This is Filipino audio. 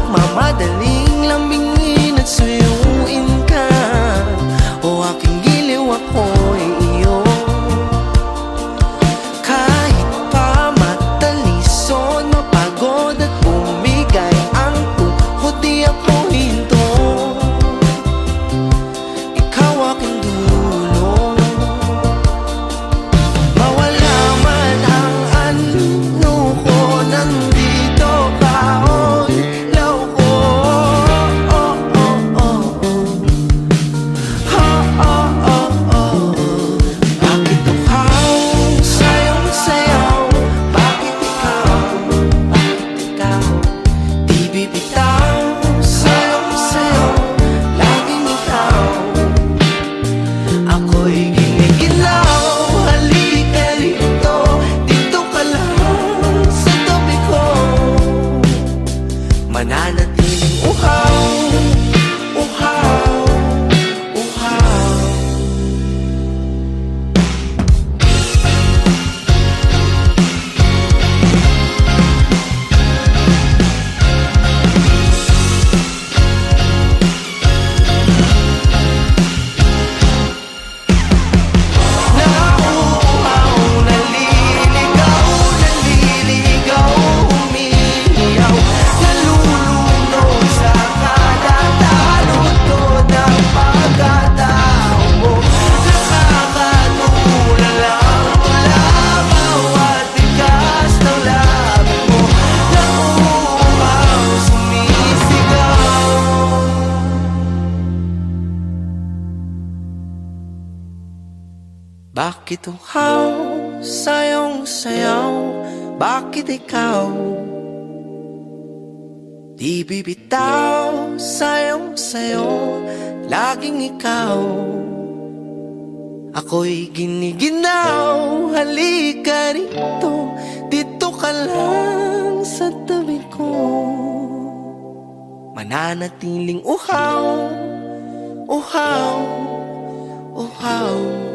nagmamadaling lambingin at suyuin ka. O aking giliw, ako'y iyo. Kahit pa matalisod, mapagod at bumigay ang tuhod, di ako hinto. Ikaw aking dulo. Mawala man ang ano ko, nandito ka, o ilaw ko. Oh, oh, oh, oh. Oh, oh, oh, oh. Bakit uhaw sa'yong sayaw? Bakit ikaw? Di bibitaw sa'yong sayaw, laging ikaw. Ako'y giniginaw, halika rito, dito ka lang sa tabi ko. Mananatiling uhaw, uhaw, uhaw. Nauuhaw, naliligaw, naliligaw, umiiyaw, nalulunod sa kadatalutod ng pagkatao mo. Nakakatulala mula bawat tigas ng labi mo. Nauuhaw, sumisigaw. Bakit uhaw sa'yong sayaw? Bakit ikaw? Di bibitaw sa'yong sayo, laging ikaw. Ako'y giniginaw, halika rito, dito ka lang sa tabi ko. Mananatiling uhaw, uhaw, uhaw.